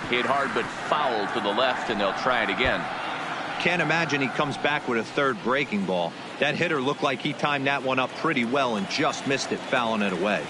Hit hard but foul to the left, and they'll try it again. Can't imagine he comes back with a third breaking ball. That hitter looked like he timed that one up pretty well and just missed it, fouling it away.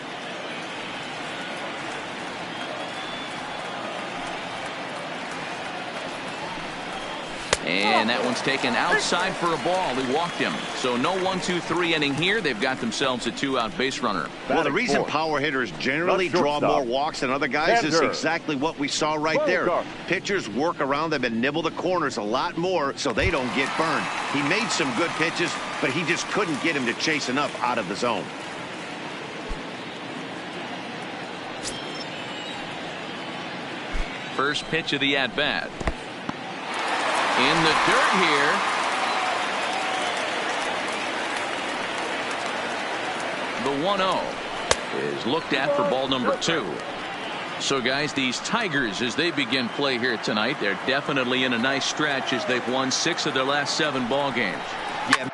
And that one's taken outside for a ball. He walked him. So no 1-2-3 inning here. They've got themselves a 2-out base runner. Well, the reason power hitters generally draw more walks than other guys is exactly what we saw right there. Pitchers work around them and nibble the corners a lot more so they don't get burned. He made some good pitches, but he just couldn't get him to chase enough out of the zone. First pitch of the at-bat. In the dirt here. The 1-0 is looked at for ball number 2. So, guys, these Tigers, as they begin play here tonight, they're definitely in a nice stretch as they've won 6 of their last 7 ball games. Yeah.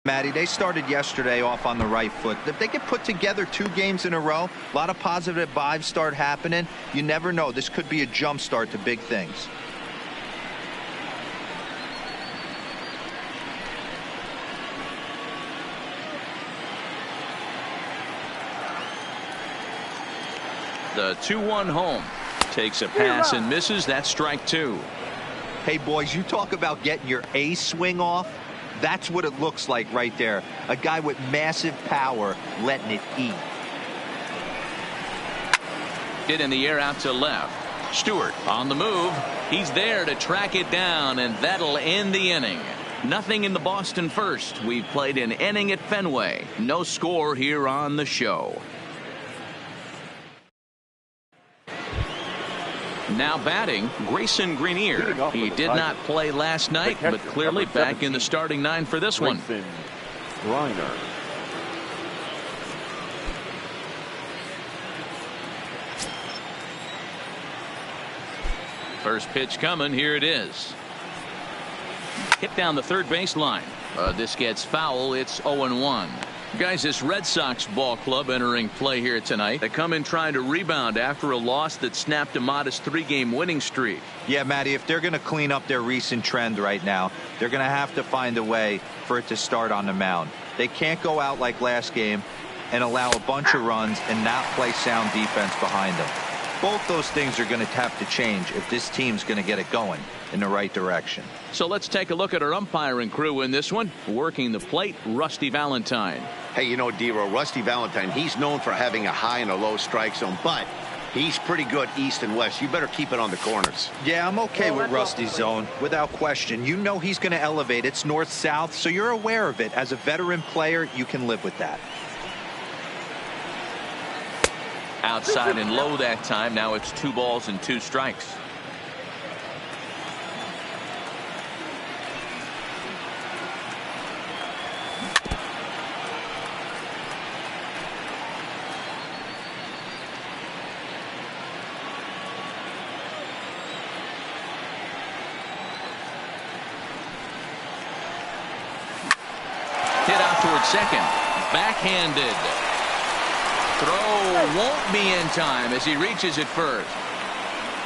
Matty, they started yesterday off on the right foot. If they could put together 2 games in a row, a lot of positive vibes start happening. You never know. This could be a jump start to big things. The 2-1 home. Takes a pass and misses. That's strike 2. Hey, boys, you talk about getting your A swing off. That's what it looks like right there. A guy with massive power letting it eat. Hit in the air out to left. Stewart on the move. He's there to track it down, and that'll end the inning. Nothing in the Boston first. We've played an inning at Fenway. No score here on the show. Now batting, Grayson Greenier. He did not play last night, but clearly back in the starting 9 for this one. First pitch coming. Here it is. Hit down the third baseline. This gets foul. It's 0-1. Guys, this Red Sox ball club entering play here tonight. They come in trying to rebound after a loss that snapped a modest 3-game winning streak. Yeah, Matty, if they're going to clean up their recent trend right now, they're going to have to find a way for it to start on the mound. They can't go out like last game and allow a bunch of runs and not play sound defense behind them. Both those things are going to have to change if this team's going to get it going in the right direction. So let's take a look at our umpiring crew in this one. Working the plate, Rusty Valentine. Hey, you know, D-Row, Rusty Valentine, he's known for having a high and a low strike zone, but he's pretty good east and west. You better keep it on the corners. Yeah, I'm okay with Rusty's zone, without question. You know he's going to elevate. It's north-south, so you're aware of it. As a veteran player, you can live with that. Outside and low that time. Now it's 2 balls and 2 strikes. Hit out towards second. Backhanded. Throw won't be in time as he reaches it first.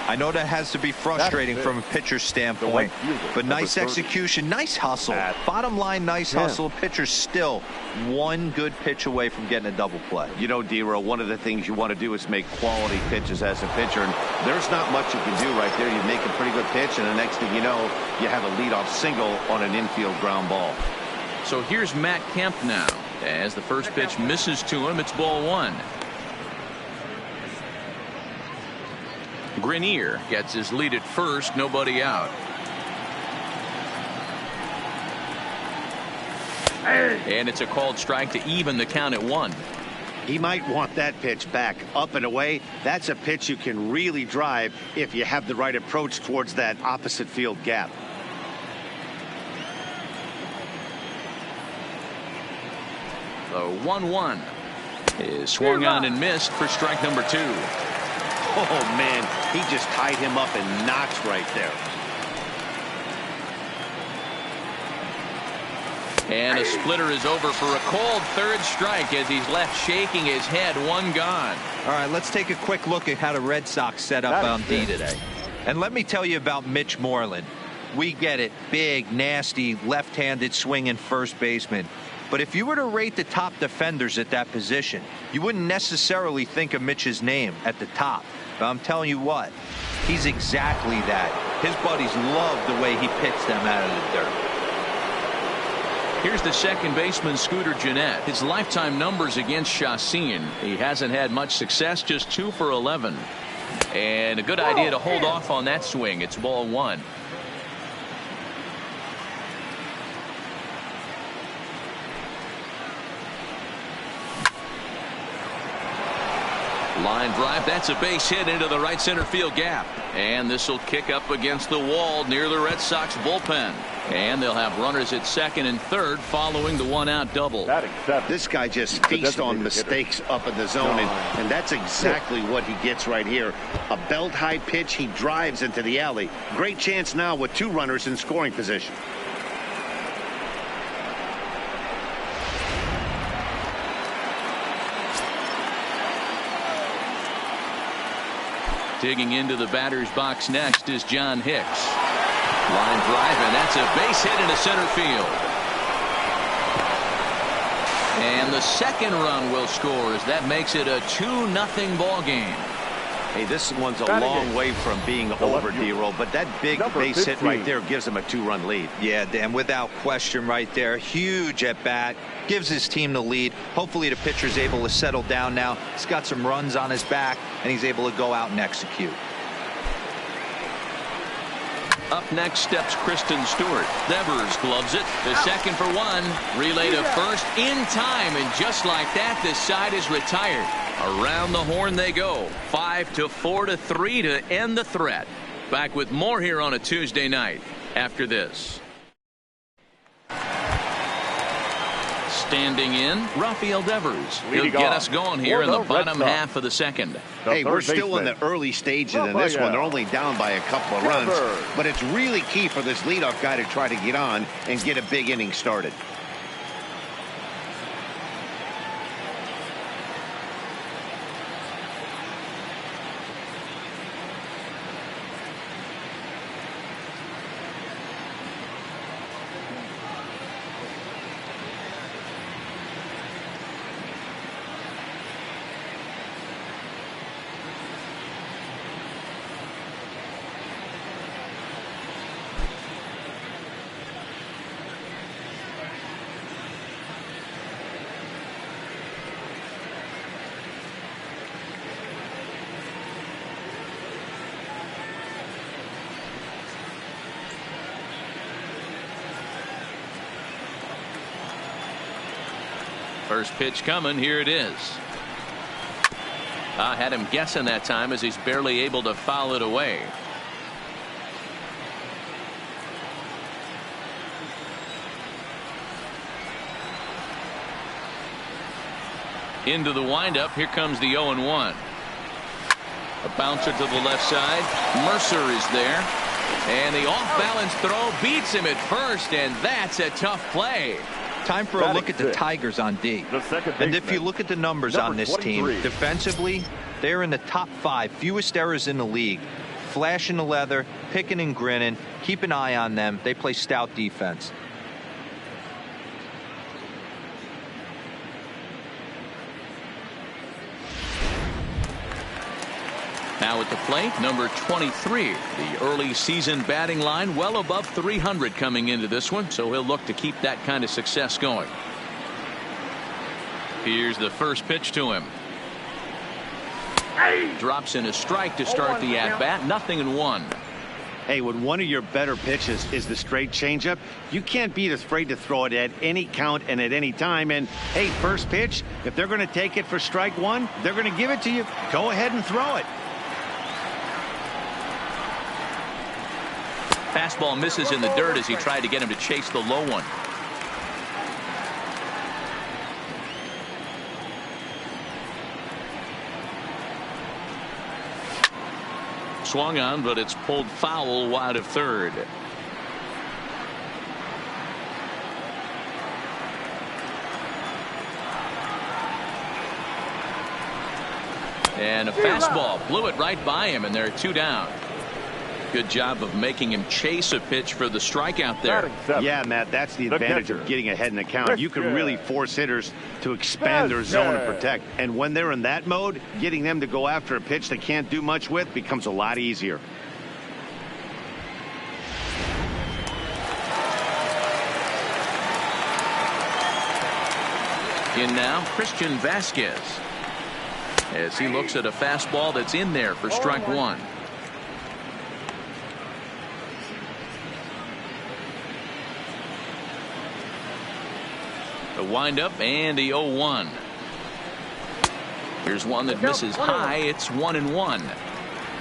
I know that has to be frustrating from a pitcher's standpoint, but nice execution, nice hustle. Bottom line, nice hustle. Pitcher's still 1 good pitch away from getting a double play. You know, D-Row, one of the things you want to do is make quality pitches as a pitcher, and there's not much you can do right there. You make a pretty good pitch, and the next thing you know, you have a leadoff single on an infield ground ball. So here's Matt Kemp now. As the first pitch misses to him, it's ball 1. Greenier gets his lead at first, nobody out. And it's a called strike to even the count at 1. He might want that pitch back up and away. That's a pitch you can really drive if you have the right approach towards that opposite field gap. The 1-1 is swung on and missed for strike number 2. Oh, man, he just tied him up in knots right there. And a splitter is over for a cold third strike as he's left shaking his head. One gone. All right, let's take a quick look at how the Red Sox set up on D today. And let me tell you about Mitch Moreland. We get it. Big, nasty, left-handed swinging first baseman. But if you were to rate the top defenders at that position, you wouldn't necessarily think of Mitch's name at the top. But I'm telling you what, he's exactly that. His buddies love the way he picks them out of the dirt. Here's the second baseman, Scooter Gennett. His lifetime numbers against Chacin. He hasn't had much success, just 2 for 11. And a good idea to hold off on that swing. It's ball 1. Line drive. That's a base hit into the right center field gap. And this will kick up against the wall near the Red Sox bullpen. And they'll have runners at second and third following the one-out double. This guy just feasts on mistakes up in the zone, and that's exactly what he gets right here. A belt-high pitch, he drives into the alley. Great chance now with 2 runners in scoring position. Digging into the batter's box next is John Hicks. Line drive, and that's a base hit into center field. And the second run will score as that makes it a 2-0 ball game. Hey, this one's a long way from being over, D-Roll, but that big base hit right there gives him a 2-run lead. Yeah, Dan, without question right there. Huge at bat. Gives his team the lead. Hopefully the pitcher's able to settle down now. He's got some runs on his back, and he's able to go out and execute. Up next steps Kristen Stewart. Devers gloves it. The second for 1. Relay to first in time, and just like that, this side is retired. Around the horn they go. 5-4-3 to end the threat. Back with more here on a Tuesday night after this. Standing in, Rafael Devers. He'll get us going here in the bottom half of the second. Hey, we're still in the early stages in this one. They're only down by a couple of runs. But it's really key for this leadoff guy to try to get on and get a big inning started. First pitch coming. Here it is. I had him guessing that time as he's barely able to foul it away. Into the windup. Here comes the 0-1. A bouncer to the left side. Mercer is there. And the off-balance throw beats him at first, and that's a tough play. Time for a look at the Tigers on D. And if you look at the numbers on this team, defensively, they're in the top 5, fewest errors in the league. Flashing the leather, picking and grinning, keep an eye on them. They play stout defense. Now at the plate, number 23. The early season batting line well above 300 coming into this one, so he'll look to keep that kind of success going. Here's the first pitch to him. Drops in a strike to start the at-bat. 0-1. Hey, when one of your better pitches is the straight changeup, you can't be afraid to throw it at any count and at any time. And, hey, first pitch, if they're going to take it for strike 1, they're going to give it to you. Go ahead and throw it. Fastball misses in the dirt as he tried to get him to chase the low one. swung on, but it's pulled foul wide of third. And a fastball blew it right by him, and they're 2 down. Good job of making him chase a pitch for the strikeout there. Yeah, Matt, that's the advantage of getting ahead in the count. You can really force hitters to expand their zone and protect. And when they're in that mode, getting them to go after a pitch they can't do much with becomes a lot easier. In now, Christian Vasquez, as he looks at a fastball that's in there for strike one. The windup and the 0-1. Here's one that misses high. It's 1-1.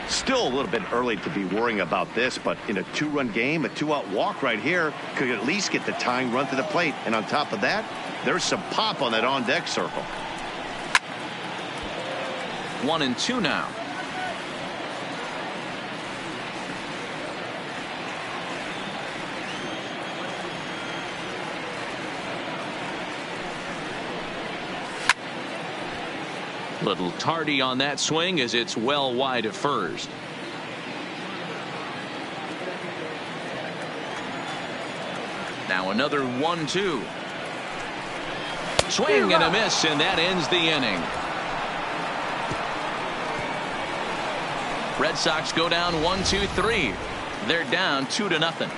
Still a little bit early to be worrying about this, but in a 2-run game, a 2-out walk right here could at least get the tying run to the plate. And on top of that, there's some pop on that on-deck circle. 1-2 now. Little tardy on that swing as it's well wide of first. Now another 1-2. Swing and a miss, and that ends the inning. Red Sox go down 1-2-3. They're down 2-0.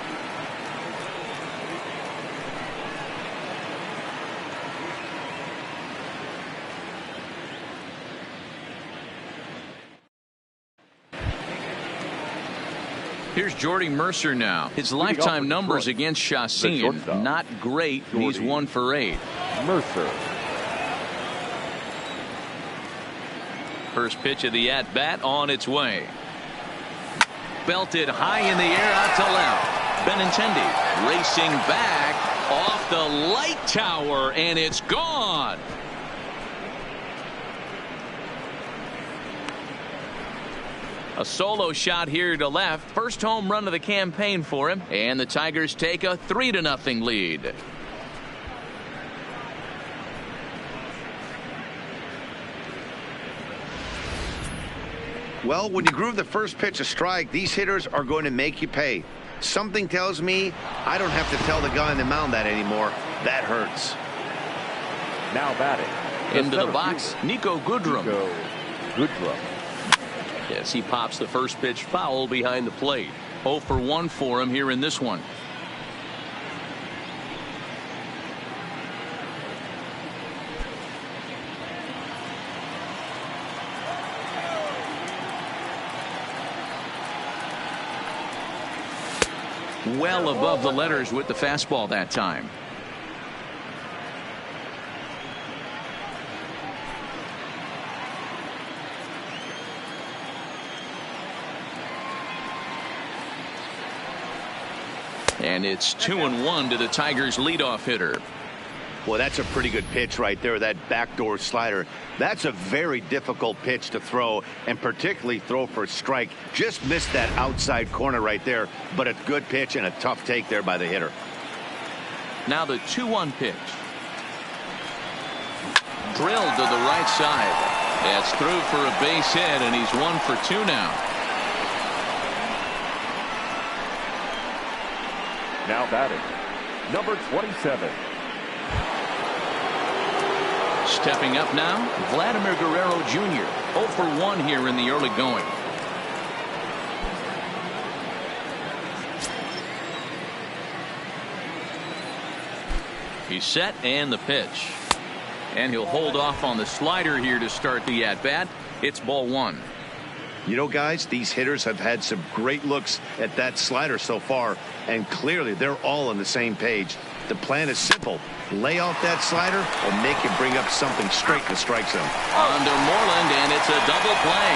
Here's Jordy Mercer now. His lifetime numbers against Chacin, not great. He's 1 for 8. Mercer. First pitch of the at-bat on its way. Belted high in the air out to left. Benintendi racing back off the light tower, and it's gone. A solo shot here to left. First home run of the campaign for him, and the Tigers take a 3-0 lead. Well, when you groove the first pitch a strike, these hitters are going to make you pay. Something tells me I don't have to tell the guy on the mound that anymore. That hurts. Now batting. Into the box, Nico Goodrum. Goodrum. Yes, he pops the first pitch foul behind the plate. 0 for 1 for him here in this one. Well above the letters with the fastball that time. And it's 2-1 to the Tigers leadoff hitter. Well, that's a pretty good pitch right there, that backdoor slider. That's a very difficult pitch to throw, and particularly throw for a strike. Just missed that outside corner right there, but a good pitch and a tough take there by the hitter. Now the 2-1 pitch. Drilled to the right side. That's through for a base hit, and he's 1 for 2 now. Now batting, number 27. Stepping up now, Vladimir Guerrero Jr. 0 for 1 here in the early going. He's set, and the pitch. And he'll hold off on the slider here to start the at-bat. It's ball 1. You know, guys, these hitters have had some great looks at that slider so far, and clearly they're all on the same page. The plan is simple. Lay off that slider or make him bring up something straight in the strike zone. Under Moreland, and it's a double play.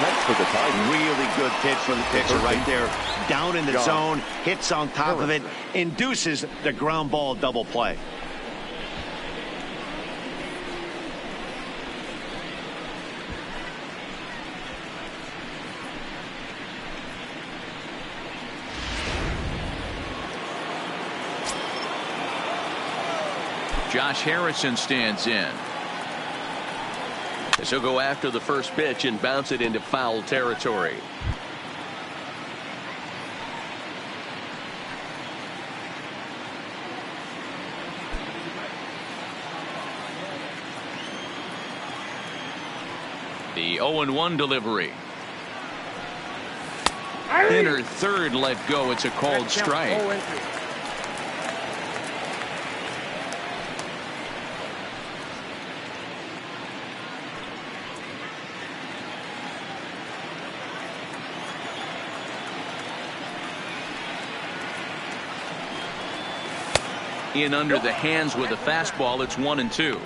Next for the Tigers. Really good pitch from the pitcher right there. Down in the zone, hits on top of it, induces the ground ball double play. Josh Harrison stands in. So he'll go after the first pitch and bounce it into foul territory. The 0-1 delivery. Inner third let go. It's a called strike. In under the hands with a fastball. It's 1-2.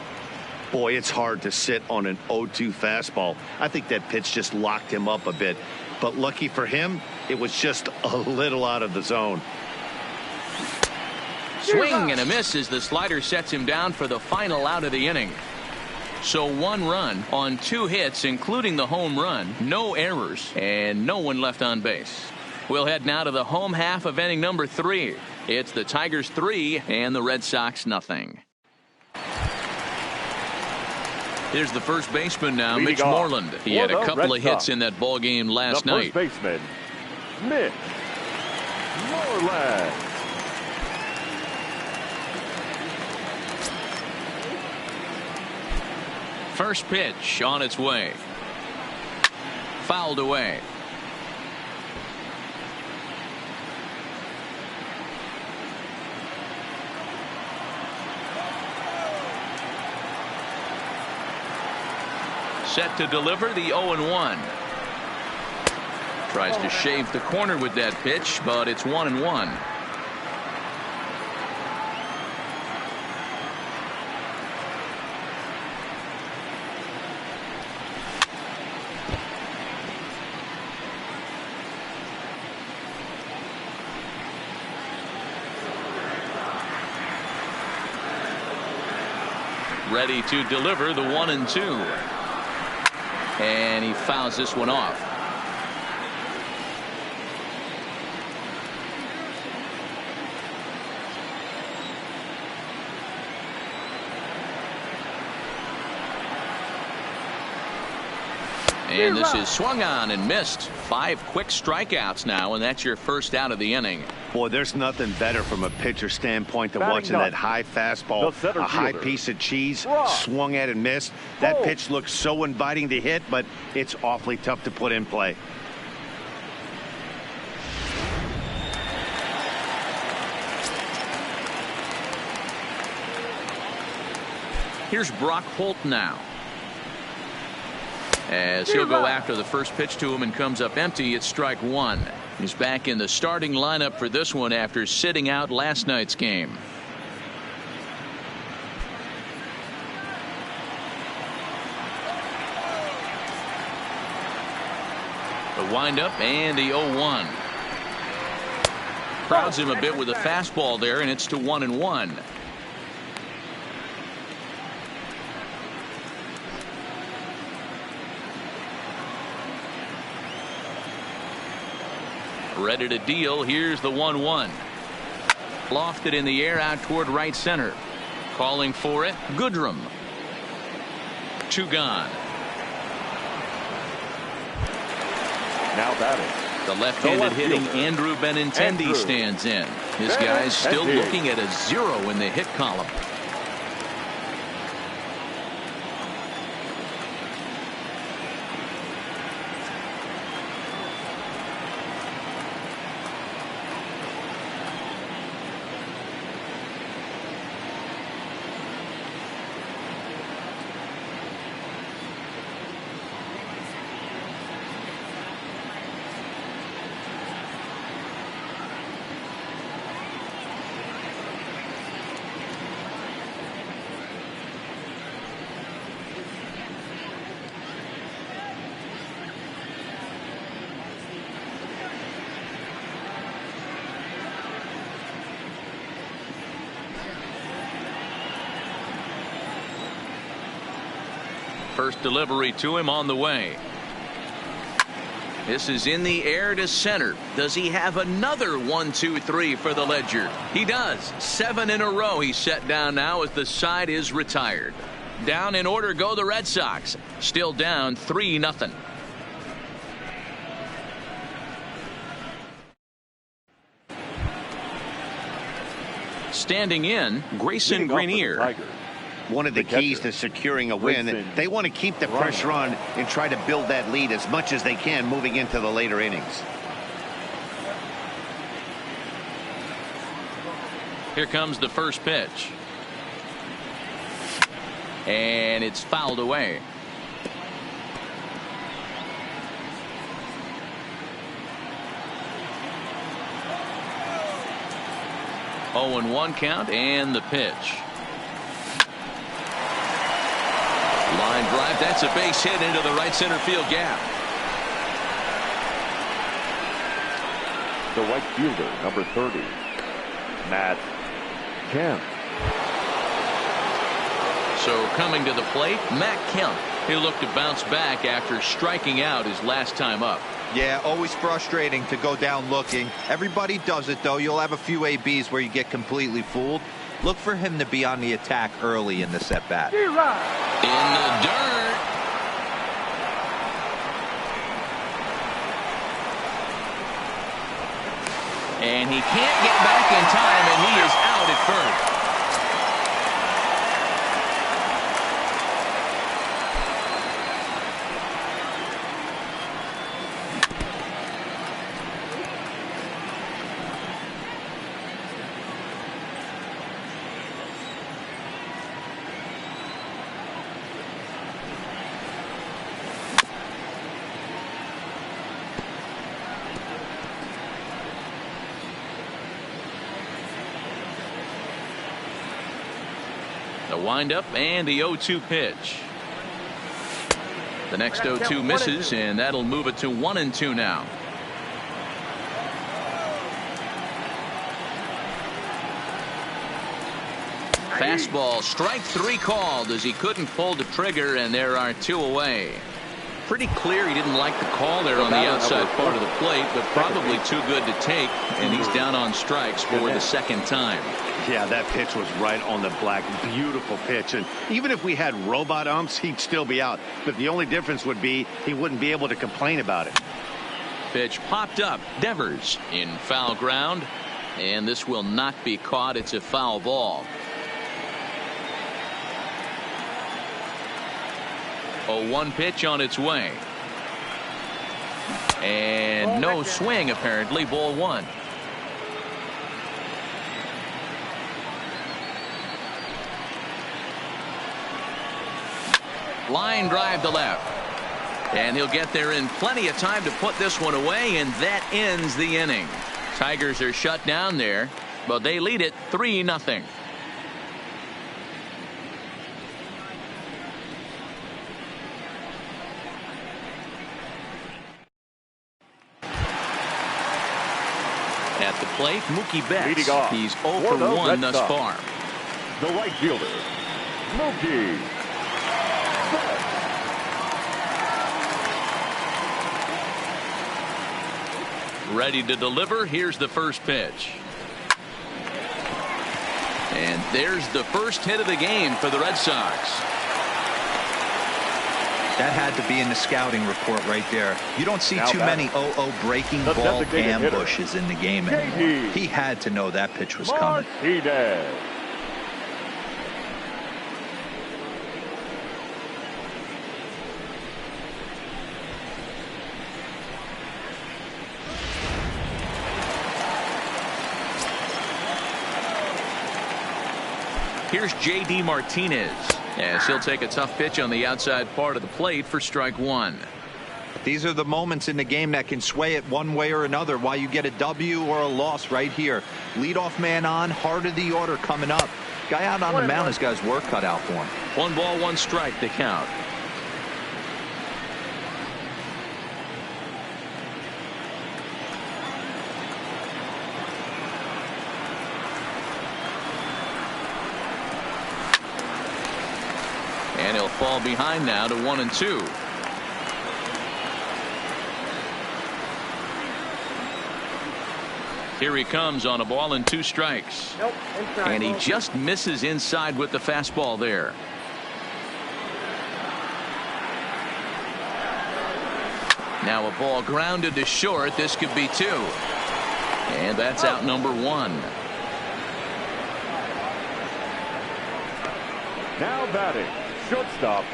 Boy, it's hard to sit on an 0-2 fastball. I think that pitch just locked him up a bit. But lucky for him, it was just a little out of the zone. Swing and a miss as the slider sets him down for the final out of the inning. So 1 run on 2 hits, including the home run, no errors, and no one left on base. We'll head now to the home half of inning number 3. It's the Tigers 3 and the Red Sox nothing. Here's the first baseman now, Mitch Moreland. He had a couple of hits in that ball game last night. First baseman, Mitch Moreland. First pitch on its way. Fouled away. Set to deliver the 0-1. Tries to shave the corner with that pitch, but it's 1-1. Ready to deliver the 1-2. And he fouls this one off. And this is swung on and missed. 5 quick strikeouts now, and that's your first out of the inning. Boy, there's nothing better from a pitcher standpoint than watching that high fastball, a high piece of cheese, swung at and missed. That pitch looks so inviting to hit, but it's awfully tough to put in play. Here's Brock Holt now. As he'll go after the first pitch to him and comes up empty. It's strike 1. He's back in the starting lineup for this one after sitting out last night's game. The windup and the 0-1. Crowds him a bit with a fastball there, and it's to 1-1. Ready to deal. Here's the 1-1. Lofted in the air out toward right center. Calling for it, Goodrum. 2 gone. Now batting. The left-handed hitting Andrew Benintendi stands in. This guy's still looking at a 0 in the hit column. First delivery to him on the way. This is in the air to center. Does he have another 1, 2, 3 for the Ledger? He does. 7 in a row he's set down now as the side is retired. Down in order go the Red Sox. Still down 3-0. Standing in, Grayson Greenier. One of the keys to securing a win, they want to keep the pressure on and try to build that lead as much as they can moving into the later innings. Here comes the first pitch. And it's fouled away. Oh, and 1 count and the pitch. Line drive. That's a base hit into the right center field gap. The right fielder, number 30, Matt Kemp. So coming to the plate, Matt Kemp. He'll look to bounce back after striking out his last time up. Yeah, always frustrating to go down looking. Everybody does it, though. You'll have a few ABs where you get completely fooled. Look for him to be on the attack early in the at-bat. In the dirt. And he can't get back in time, and he is out at first. The windup and the 0-2 pitch. The next 0-2 misses, and that'll move it to 1-2 now. Fastball, strike 3 called as he couldn't pull the trigger, and there are 2 away. Pretty clear he didn't like the call there on the outside part of the plate, but probably too good to take, and he's down on strikes for the second time. Yeah, that pitch was right on the black. Beautiful pitch. And even if we had robot umps, he'd still be out. But the only difference would be he wouldn't be able to complain about it. Pitch popped up. Devers in foul ground. And this will not be caught. It's a foul ball. 0-1 pitch on its way. And no swing, apparently. Ball 1. Line drive to left. And he'll get there in plenty of time to put this one away, and that ends the inning. Tigers are shut down there, but they lead it 3-0. At the plate, Mookie Betts. He's 0 for 1 thus far. The right fielder, Mookie. Ready to deliver. Here's the first pitch. And there's the first hit of the game for the Red Sox. That had to be in the scouting report right there. You don't see too many 0-0 breaking ball ambushes in the game anymore. He had to know that pitch was coming. He did. Here's J.D. Martinez as he'll take a tough pitch on the outside part of the plate for strike 1. These are the moments in the game that can sway it one way or another, why you get a W or a loss right here. Leadoff man on, heart of the order coming up. Guy out on the mound has got his work cut out for him. 1 ball, 1 strike to count. And he'll fall behind now to 1-2. Here he comes on a ball and 2 strikes. Nope, and he just misses inside with the fastball there. Now a ball grounded to short. This could be 2. And that's out number 1. Now batting, shortstop,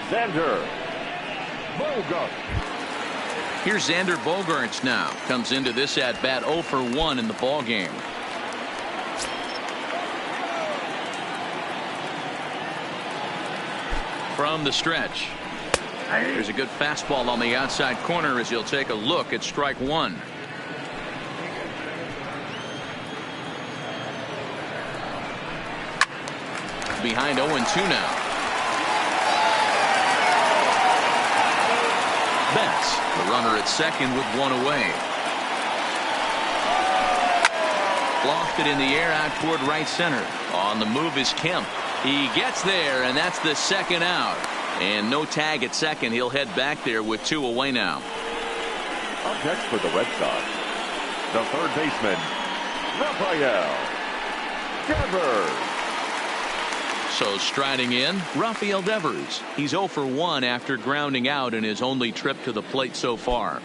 Xander Bogaerts. Here's Xander Bogaerts now. Comes into this at bat 0 for 1 in the ball game. From the stretch. There's a good fastball on the outside corner as he'll take a look at strike 1. Behind 0-2 now. Betts, the runner at second with 1 away. Lofted in the air out toward right center. On the move is Kemp. He gets there, and that's the second out. And no tag at second. He'll head back there with 2 away now. Up next for the Red Sox, the third baseman, Rafael Devers. So striding in, Rafael Devers. He's 0 for 1 after grounding out in his only trip to the plate so far.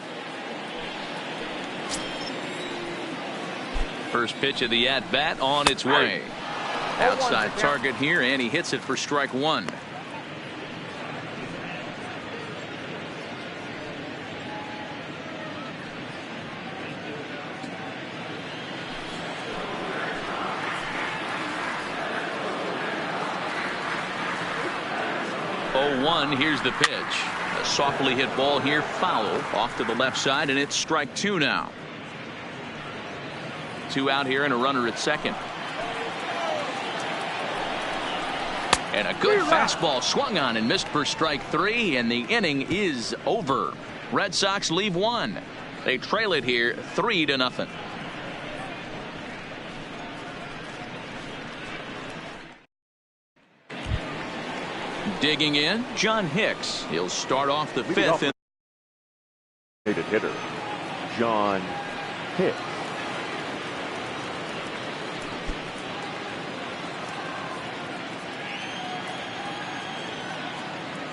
First pitch of the at-bat on its way. Outside target here, and he hits it for strike 1. Here's the pitch. A softly hit ball here, foul off to the left side, and it's strike 2 now. 2 out here and a runner at second. And a good fastball swung on and missed for strike 3, and the inning is over. Red Sox leave 1. They trail it here 3-0. Digging in, John Hicks. He'll start off the 5th. Hitter, John Hicks.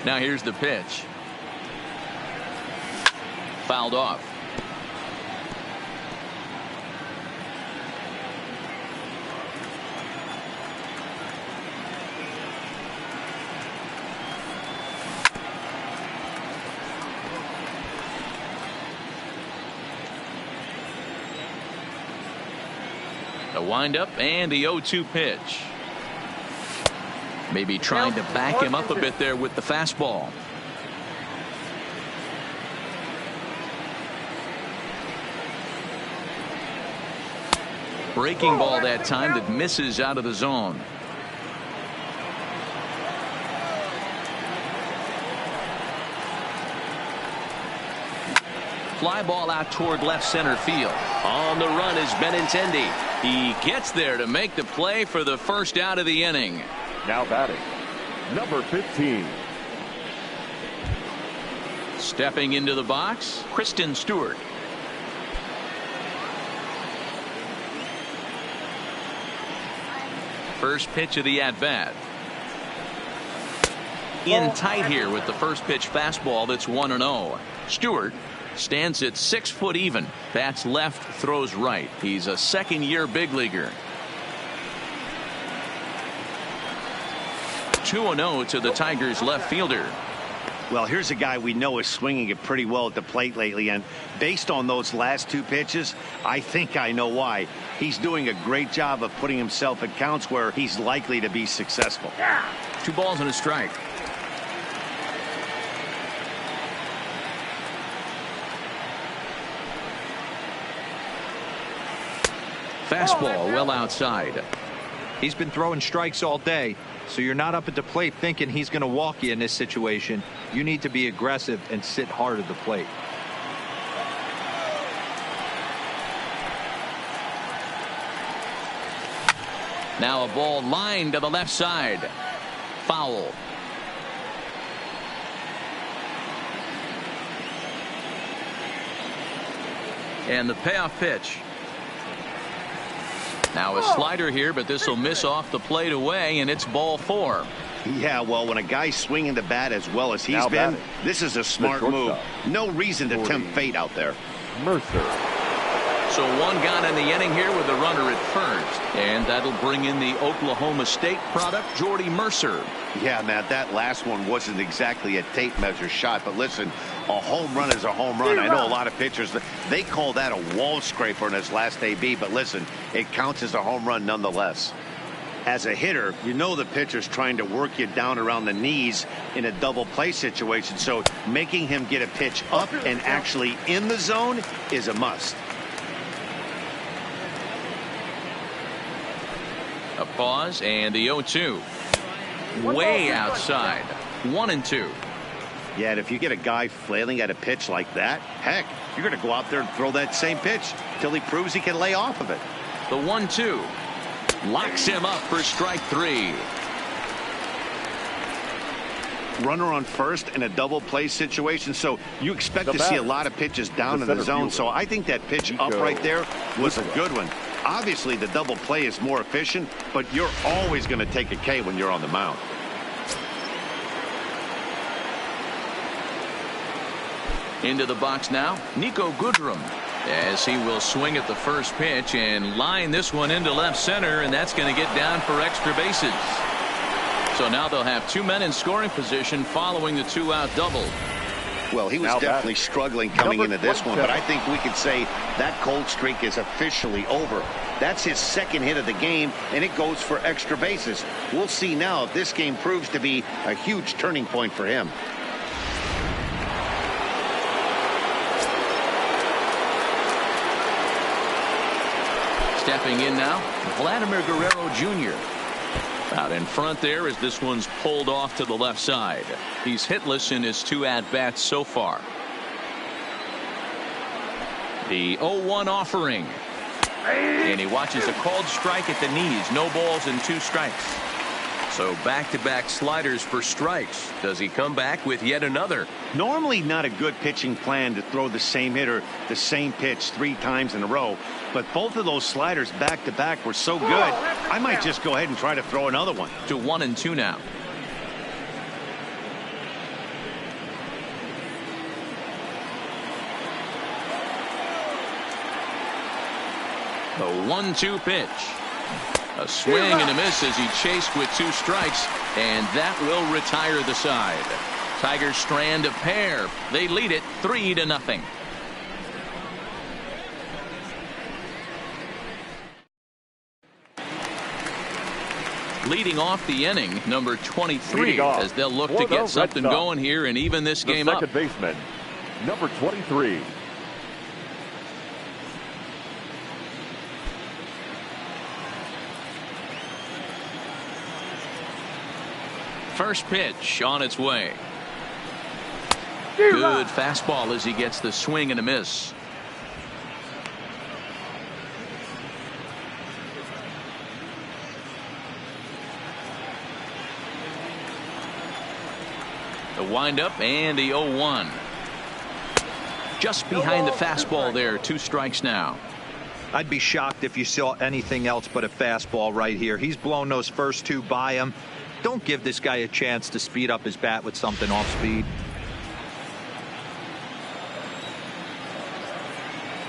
Now here's the pitch. Fouled off. The windup and the 0-2 pitch. Maybe trying to back him up a bit there with the fastball. Breaking ball that time that misses out of the zone. Fly ball out toward left center field. On the run is Benintendi. He gets there to make the play for the first out of the inning. Now batting, number 15. Stepping into the box, Kristen Stewart. First pitch of the at-bat. In tight here with the first pitch fastball that's 1-0. Stewart stands at 6 foot even. Bats left, throws right. He's a second-year big leaguer. 2-0 to the Tigers left fielder. Well, here's a guy we know is swinging it pretty well at the plate lately, and based on those last 2 pitches, I think I know why. He's doing a great job of putting himself at counts where he's likely to be successful. 2 balls and a strike. Fastball well outside. He's been throwing strikes all day, so you're not up at the plate thinking he's going to walk you in this situation. You need to be aggressive and sit hard at the plate. Now a ball lined to the left side. Foul. And the payoff pitch. Now a slider here, but this will miss off the plate away, and it's ball 4. Yeah, well, when a guy's swinging the bat as well as he's been, this is a smart move. No reason to tempt fate out there. Mercer. So one gone in the inning here with a runner at first. And that'll bring in the Oklahoma State product, Jordy Mercer. Yeah, Matt, that last one wasn't exactly a tape measure shot. But listen, a home run is a home run. I know a lot of pitchers, they call that a wall scraper in his last AB. But listen, it counts as a home run nonetheless. As a hitter, you know the pitcher's trying to work you down around the knees in a double play situation. So making him get a pitch up and actually in the zone is a must. A pause and the 0-2. Way outside. 1-2. Yeah, and if you get a guy flailing at a pitch like that, heck, you're going to go out there and throw that same pitch till he proves he can lay off of it. The 1-2. Locks him up for strike 3. Runner on first in a double play situation, so you expect to see a lot of pitches down in the zone. So I think that pitch up right there was a good one. Obviously, the double play is more efficient, but you're always going to take a K when you're on the mound. Into the box now, Nico Goodrum, as he will swing at the first pitch and line this one into left center, and that's going to get down for extra bases. So now they'll have 2 men in scoring position following the 2-out double. Well, he was definitely struggling coming into this one, but I think we could say that cold streak is officially over. That's his second hit of the game, and it goes for extra bases. We'll see now if this game proves to be a huge turning point for him. Stepping in now, Vladimir Guerrero Jr. Out in front there as this one's pulled off to the left side. He's hitless in his 2 at-bats so far. The 0-1 offering. And he watches a called strike at the knees. No balls and 2 strikes. So back-to-back sliders for strikes. Does he come back with yet another? Normally not a good pitching plan to throw the same hitter the same pitch 3 times in a row. But both of those sliders back-to-back were so good, I might just go ahead and try to throw another one. To 1-2 now. The 1-2 pitch. A swing and a miss as he chased with 2 strikes, and that will retire the side. Tigers strand a pair. They lead it 3-0. Leading off the inning, number 23, as they'll look to get something going here and even this game up. Second baseman, number 23. First pitch on its way. Good fastball as he gets the swing and a miss. The windup and the 0-1. Just behind the fastball there. 2 strikes now. I'd be shocked if you saw anything else but a fastball right here. He's blown those first 2 by him. Don't give this guy a chance to speed up his bat with something off speed.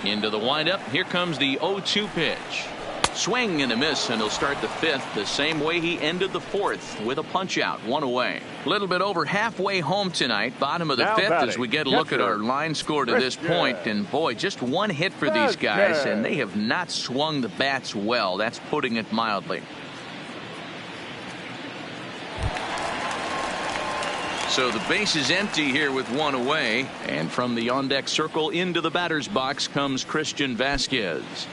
Into the windup. Here comes the 0-2 pitch. Swing and a miss, and he'll start the 5th the same way he ended the 4th with a punch out, 1 away. A little bit over halfway home tonight, bottom of the 5th, as we get a look at our line score to this point. And boy, just 1 hit for these guys, and they have not swung the bats well. That's putting it mildly. So the base is empty here with 1 away, and from the on-deck circle into the batter's box comes Christian Vasquez.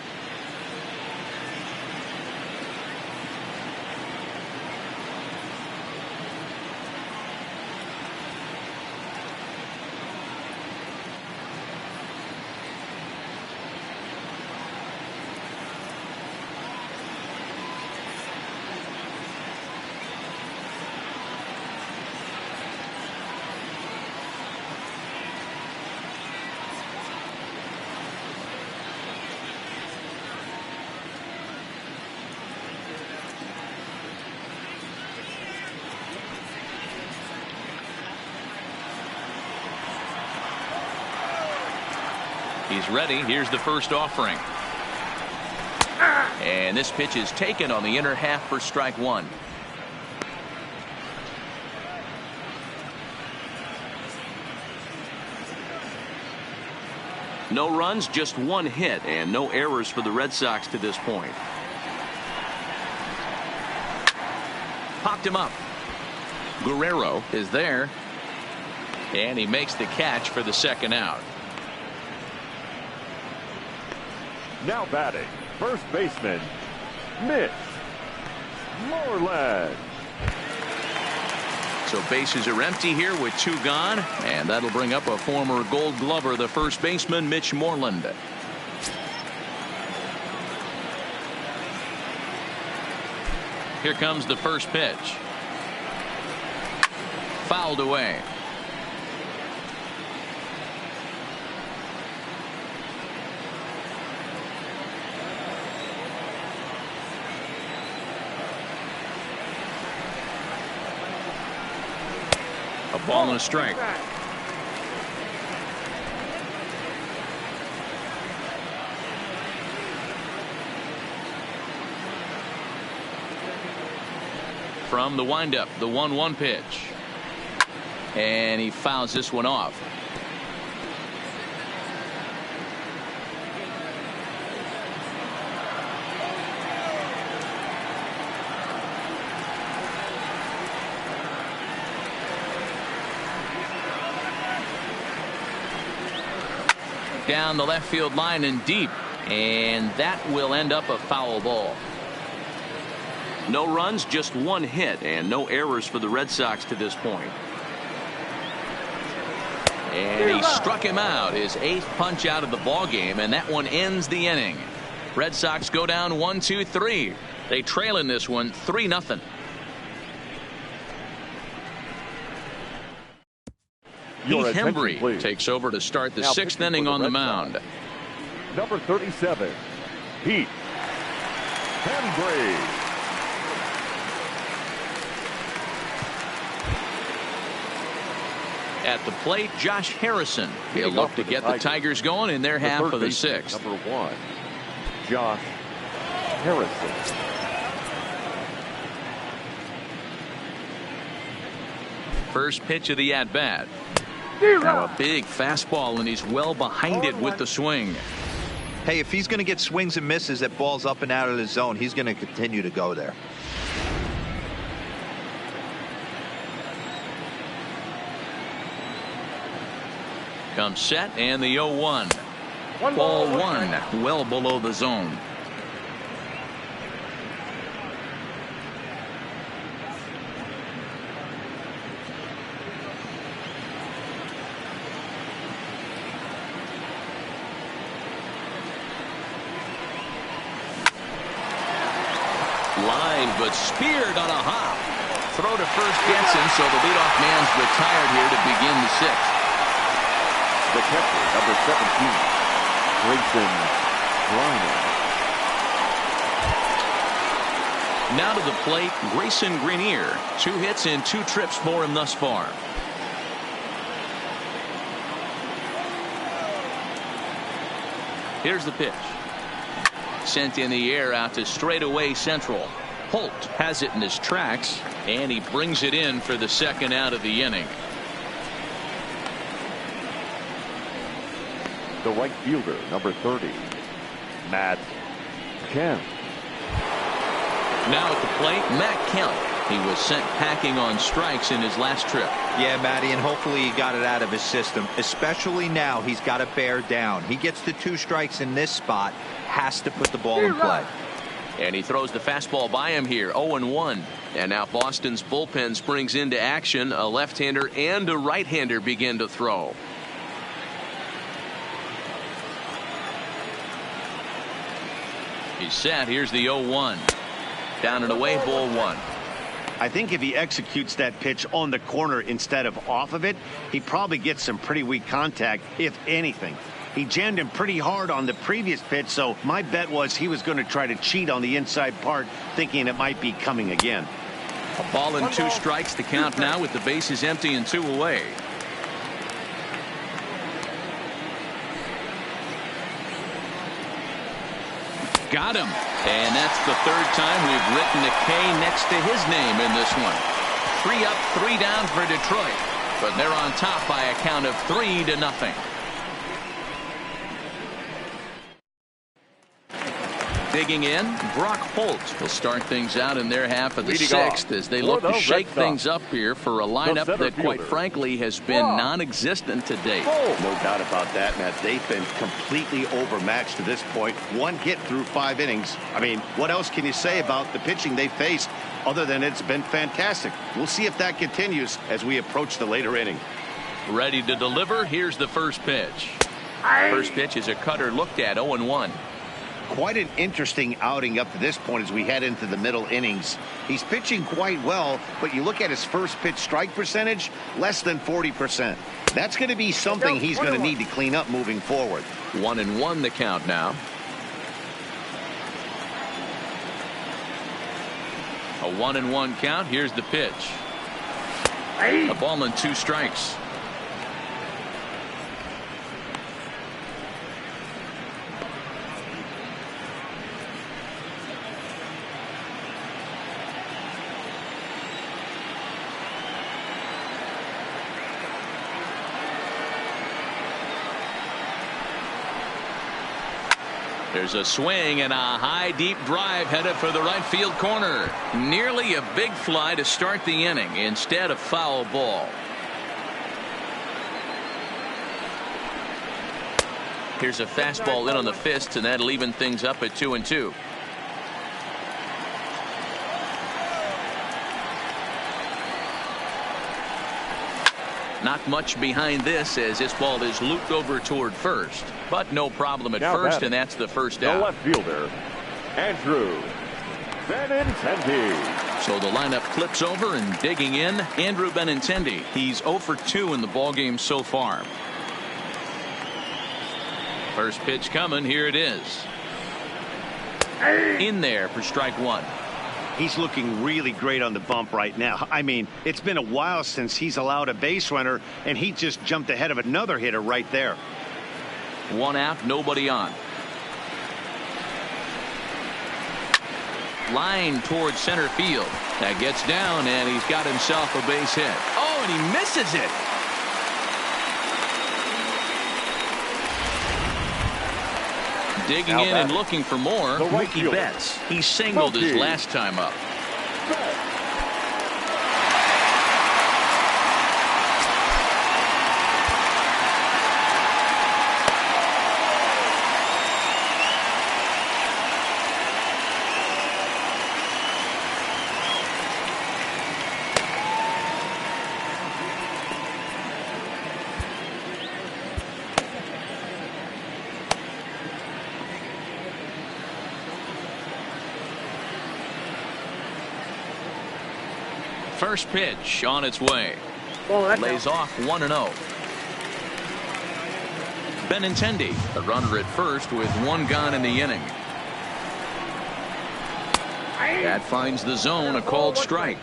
He's ready. Here's the first offering. And this pitch is taken on the inner half for strike one. No runs, just one hit, and no errors for the Red Sox to this point. Popped him up. Guerrero is there. And he makes the catch for the second out. Now batting, first baseman, Mitch Moreland. So bases are empty here with two gone, and that'll bring up a former Gold Glover, the first baseman, Mitch Moreland. Here comes the first pitch. Fouled away. A ball and a strike. From the windup, the 1-1 pitch. And he fouls this one off. Down the left field line and deep, and that will end up a foul ball. No runs, just one hit, and no errors for the Red Sox to this point. And he struck him out, his 8th punch out of the ball game, and that one ends the inning. Red Sox go down 1-2-3. They trail in this one 3-0. Heath Hembry takes over to start the 6th inning on the mound. Number 37, Heath Hembry. At the plate, Josh Harrison. He'll look to get the Tigers going in their half of the 6th. Number 1, Josh Harrison. First pitch of the at-bat. Now a big fastball, and he's well behind it with the swing. Hey, if he's going to get swings and misses at balls up and out of the zone, he's going to continue to go there. Comes set, and the 0-1. Ball one, well below the zone. Line, but speared on a hop. Throw to first gets him, so the leadoff man's retired here to begin the 6th. The catcher, number 17, Grayson Griner. Now to the plate, Grayson Grenier. 2 hits and 2 trips for him thus far. Here's the pitch. Sent in the air out to straightaway central. Holt has it in his tracks, and he brings it in for the 2nd out of the inning. The right fielder, number 30, Matt Kemp. Now at the plate, Matt Kemp. He was sent packing on strikes in his last trip. Yeah, Matty, and hopefully he got it out of his system. Especially now, he's got to bear down. He gets the 2 strikes in this spot, has to put the ball in play. And he throws the fastball by him here, 0-1. And now Boston's bullpen springs into action. A left-hander and a right-hander begin to throw. He's set. Here's the 0-1. Down and away, ball 1. I think if he executes that pitch on the corner instead of off of it, he probably gets some pretty weak contact, if anything. He jammed him pretty hard on the previous pitch, so my bet was he was going to try to cheat on the inside part, thinking it might be coming again. A ball and 2 strikes to count now with the bases empty and 2 away. Got him. And that's the third time we've written a K next to his name in this one. 3 up, 3 down for Detroit. But they're on top by a count of 3-0. Digging in, Brock Holt will start things out in their half of the sixth as they look to shake things up here for a lineup that, quite frankly, has been non-existent to date. No doubt about that, Matt. They've been completely overmatched to this point. 1 hit through 5 innings. I mean, what else can you say about the pitching they faced other than it's been fantastic? We'll see if that continues as we approach the later inning. Ready to deliver. Here's the first pitch. First pitch is a cutter looked at, 0-1. Quite an interesting outing up to this point as we head into the middle innings. He's pitching quite well, but you look at his first pitch strike percentage, less than 40%. That's going to be something he's going to need to clean up moving forward. 1-1 the count now. A 1-1 count. Here's the pitch. A ball and 2 strikes. There's a swing and a high deep drive headed for the right field corner. Nearly a big fly to start the inning instead of foul ball. Here's a fastball in on the fist, and that'll even things up at 2-2. Not much behind this as this ball is looped over toward first, but no problem at first, and that's the first out. The left fielder, Andrew Benintendi. So the lineup flips over, and digging in, Andrew Benintendi. He's 0 for 2 in the ballgame so far. First pitch coming. Here it is. In there for strike 1. He's looking really great on the bump right now. I mean, it's been a while since he's allowed a base runner, and he just jumped ahead of another hitter right there. 1 out, nobody on. Line towards center field. That gets down, and he's got himself a base hit. Oh, and he misses it. Digging in and looking for more, Mookie Betts. He singled his last time up. First pitch on its way. Lays off 1-0. Benintendi, a runner at first with 1 gone in the inning. That finds the zone, a called strike.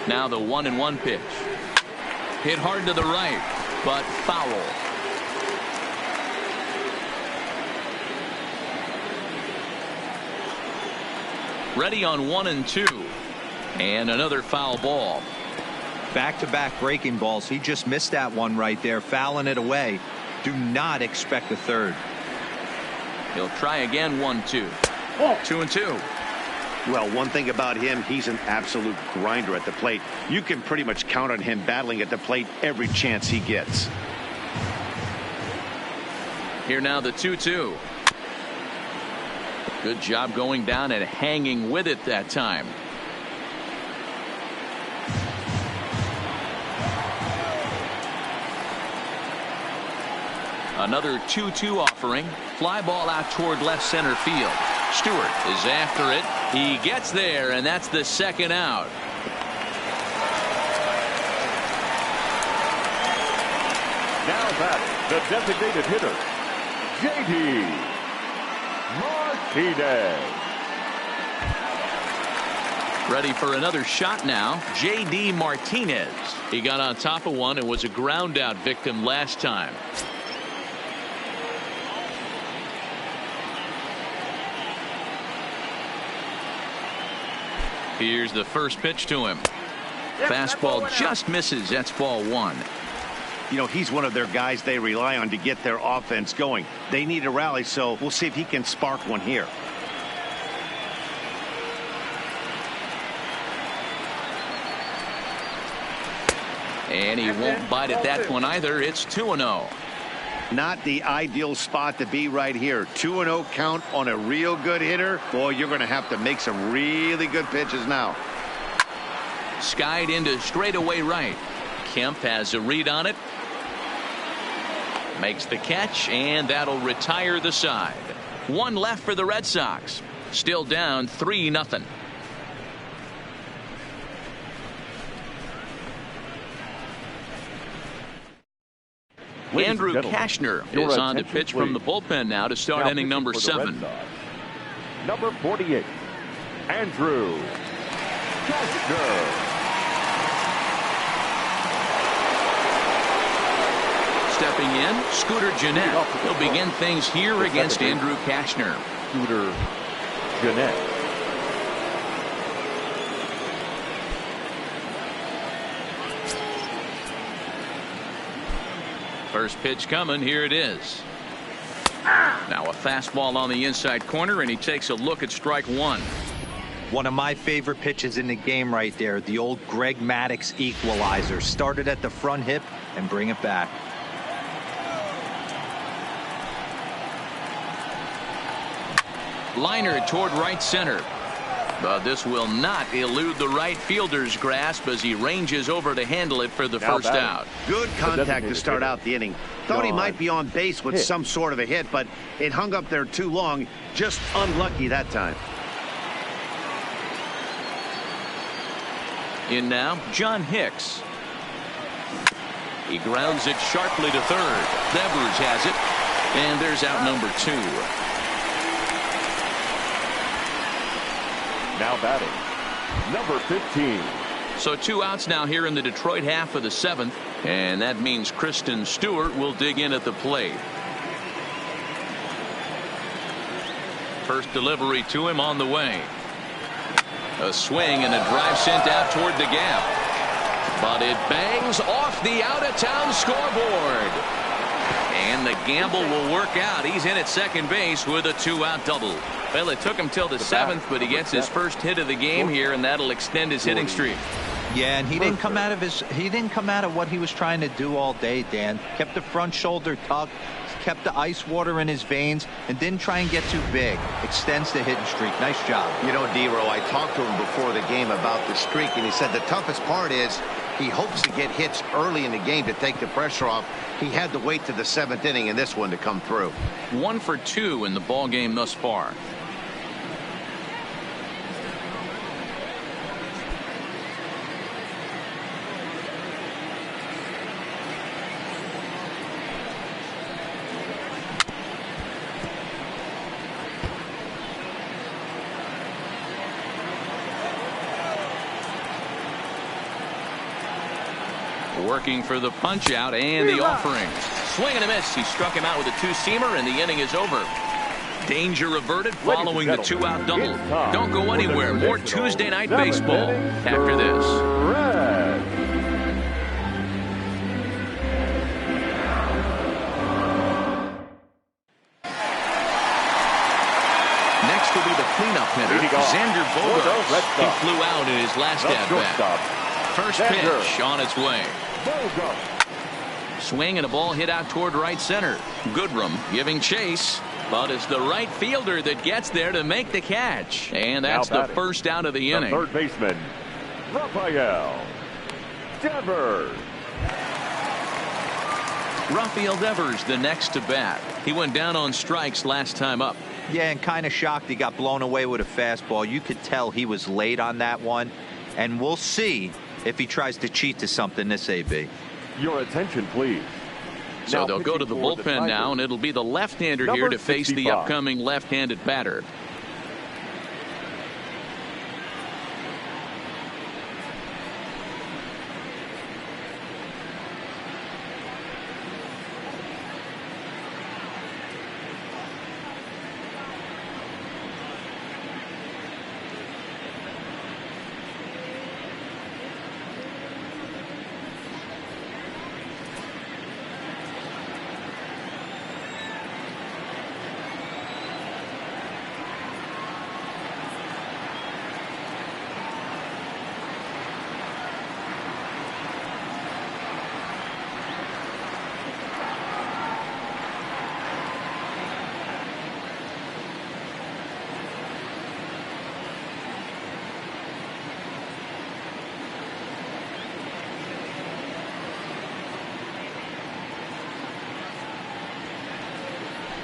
Now the 1-1 pitch. Hit hard to the right, but foul. Ready on 1-2, and another foul ball. Back-to-back breaking balls. He just missed that one right there, fouling it away. Do not expect a third. He'll try again. 1-2. 2-2. Well, one thing about him, he's an absolute grinder at the plate. You can pretty much count on him battling at the plate every chance he gets. Here now the 2-2. Good job going down and hanging with it that time. Another 2-2 offering. Fly ball out toward left center field. Stewart is after it. He gets there, and that's the second out. Now back, the designated hitter, J.D. Martinez. Ready for another shot now. J.D. Martinez. He got on top of one and was a ground out victim last time. Here's the first pitch to him. Fastball just misses. That's ball one. You know, he's one of their guys they rely on to get their offense going. They need a rally, so we'll see if he can spark one here. And he won't bite at that one either. It's 2-0. Not the ideal spot to be right here. 2-0 count on a real good hitter. Boy, you're going to have to make some really good pitches now. Skied into straightaway right. Kemp has a read on it. Makes the catch, and that'll retire the side. One left for the Red Sox. Still down 3-0. Andrew Kashner is on to pitch from the bullpen now to start inning number 7. Number 48, Andrew Kashner. Stepping in, Scooter Gennett. He'll begin things here against Andrew Kashner. Scooter Gennett. First pitch coming. Here it is. Now a fastball on the inside corner, and he takes a look at strike one. One of my favorite pitches in the game right there. The old Greg Maddux equalizer. Started at the front hip and bring it back. Liner toward right center. But this will not elude the right fielder's grasp as he ranges over to handle it for the first out. Good contact to start out the inning. Thought he might be on base with some sort of a hit, but it hung up there too long. Just unlucky that time. In now, John Hicks. He grounds it sharply to third. Devers has it. And there's out number 2. Now batting, number 15. So 2 outs now here in the Detroit half of the 7th, and that means Kristen Stewart will dig in at the plate. First delivery to him on the way. A swing and a drive sent out toward the gap, but it bangs off the out-of-town scoreboard. And the gamble will work out. He's in at second base with a 2-out double. Well, it took him till the 7th, but he gets his first hit of the game here, and that'll extend his hitting streak. Yeah, and he didn't come out of what he was trying to do all day, Dan. Kept the front shoulder tucked, kept the ice water in his veins, and didn't try and get too big. Extends the hitting streak. Nice job. You know, D-Row, I talked to him before the game about the streak, and he said the toughest part is he hopes to get hits early in the game to take the pressure off. He had to wait to the 7th inning in this one to come through. 1 for 2 in the ball game thus far. Working for the punch out and the offering. Swing and a miss. He struck him out with a 2-seamer, and the inning is over. Danger averted following the 2-out double. Don't go anywhere. More Tuesday night baseball after this. Next will be the cleanup hitter, Xander Bogaerts. He flew out in his last at-bat. First pitch on its way. Swing and a ball hit out toward right center. Goodrum giving chase, but it's the right fielder that gets there to make the catch, and that's the first out of the inning. Third baseman, Rafael Devers. Rafael Devers the next to bat. He went down on strikes last time up. Yeah, and kind of shocked he got blown away with a fastball. You could tell he was late on that one, and we'll see if he tries to cheat to something this AB. Your attention, please. So they'll go to the bullpen now, and it'll be the left-hander here to face the upcoming left-handed batter.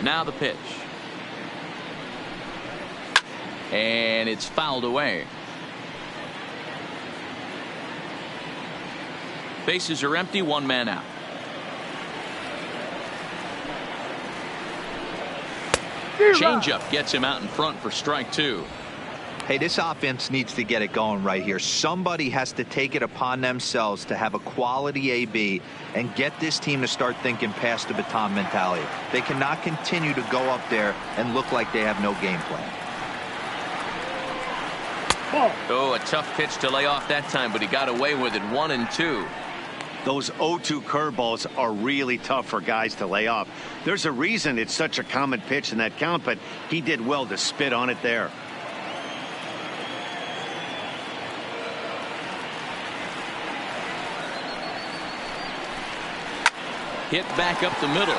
Now the pitch. And it's fouled away. Bases are empty, one man out. Changeup gets him out in front for strike two. Hey, this offense needs to get it going right here. Somebody has to take it upon themselves to have a quality AB and get this team to start thinking past the baton mentality. They cannot continue to go up there and look like they have no game plan. Oh, a tough pitch to lay off that time, but he got away with it. 1-2. Those 0-2 curveballs are really tough for guys to lay off. There's a reason it's such a common pitch in that count, but he did well to spit on it there. Hit back up the middle.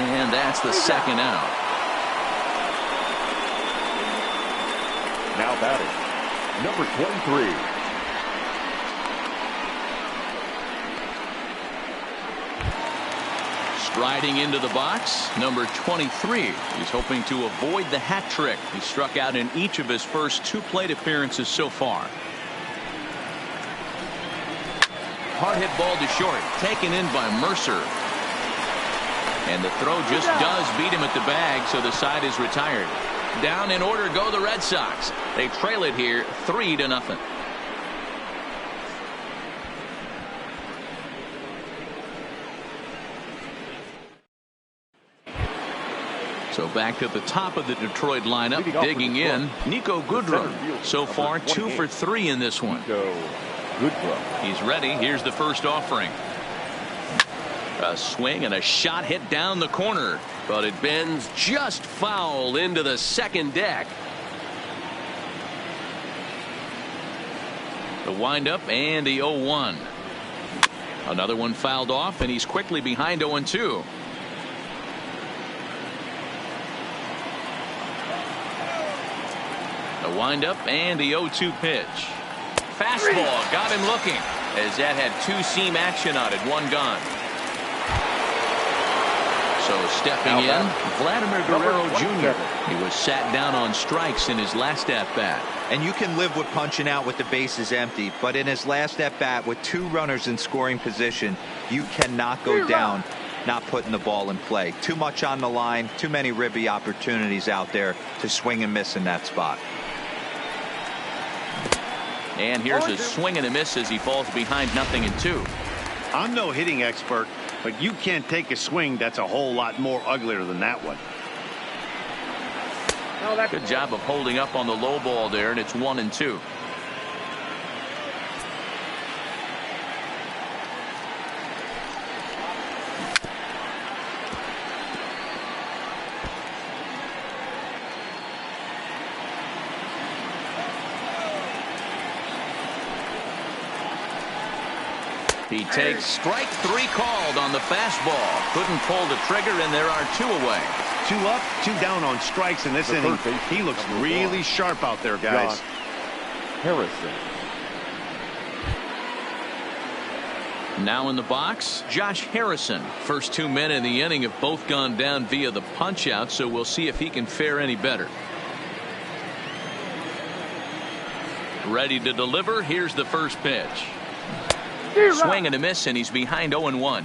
And that's the second out. Now batting, number 23. Striding into the box, number 23. He's hoping to avoid the hat trick. He struck out in each of his first 2 plate appearances so far. Hard hit ball to short, taken in by Mercer. And the throw just does beat him at the bag, so the side is retired. Down in order go the Red Sox. They trail it here 3-0. So back at the top of the Detroit lineup, digging in, Nico Goodrum. So far 2 for 3 in this one. He's ready. Here's the first offering. A swing and a shot hit down the corner, but it bends just foul into the second deck. The windup and the 0-1. Another one fouled off, and he's quickly behind 0-2. The windup and the 0-2 pitch. Fastball got him looking, as that had 2-seam action on it. One gone. So stepping in, Vladimir Guerrero Jr. He was sat down on strikes in his last at-bat. And you can live with punching out with the bases empty, but in his last at-bat with 2 runners in scoring position, you cannot go down not putting the ball in play. Too much on the line, too many ribby opportunities out there to swing and miss in that spot. And here's a swing and a miss as he falls behind 0-2. I'm no hitting expert, but you can't take a swing that's a whole lot more uglier than that one. Good job of holding up on the low ball there, and it's 1-2. He takes strike 3 called on the fastball. Couldn't pull the trigger, and there are 2 away. 2 up, 2 down on strikes in this inning. He looks really sharp out there, guys. Harrison. Now in the box, Josh Harrison. First 2 men in the inning have both gone down via the punch out, so we'll see if he can fare any better. Ready to deliver. Here's the first pitch. Swing and a miss, and he's behind 0-1.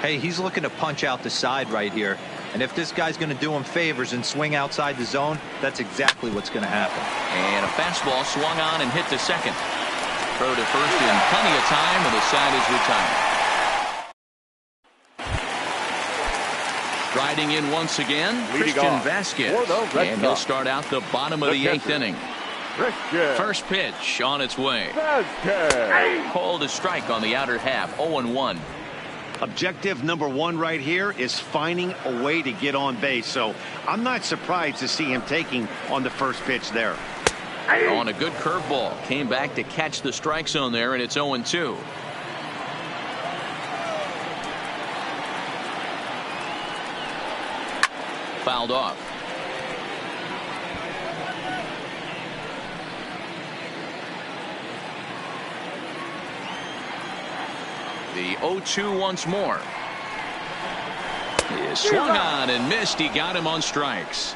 Hey, he's looking to punch out the side right here. And if this guy's going to do him favors and swing outside the zone, that's exactly what's going to happen. And a fastball swung on and hit to second. Throw to first in plenty of time, and the side is retired. Striding in once again, Christian Vasquez. And he'll start out the bottom of the 8th inning. First pitch on its way. Called a strike on the outer half. 0-1. Objective number 1 right here is finding a way to get on base. So I'm not surprised to see him taking on the first pitch there. On a good curveball. Came back to catch the strike zone there, and it's 0-2. Fouled off. The 0-2 once more. Swung on and missed. He got him on strikes.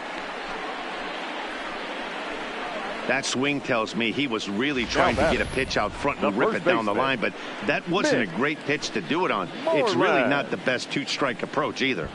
That swing tells me he was really trying to get a pitch out front and rip it down the line, but that wasn't a great pitch to do it on. It's really not the best two-strike approach either.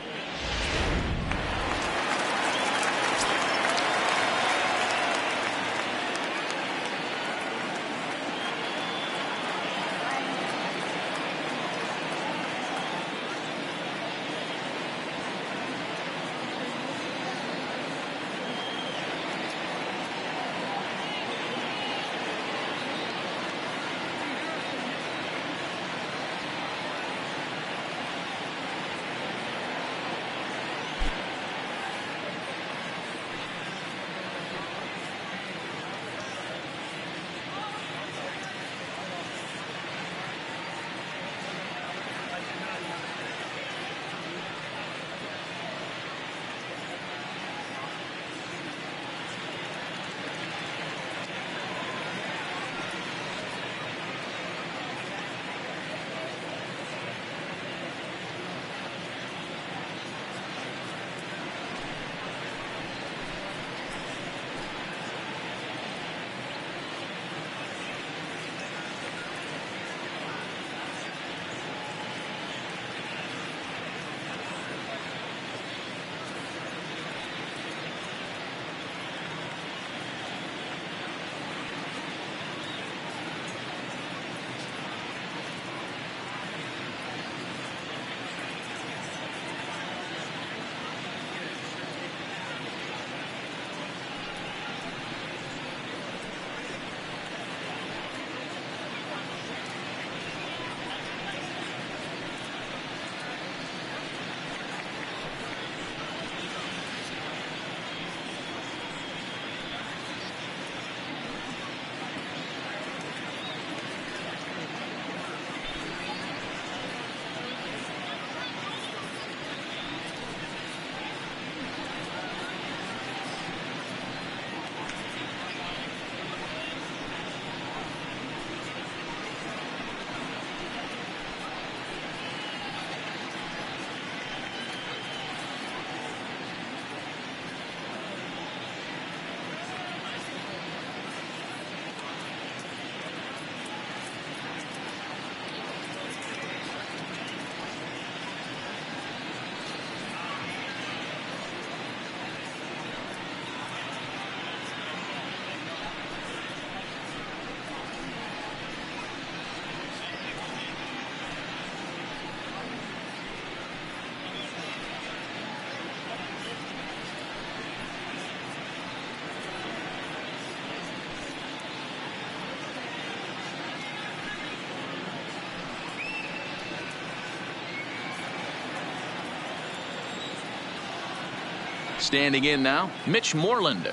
Standing in now, Mitch Moreland,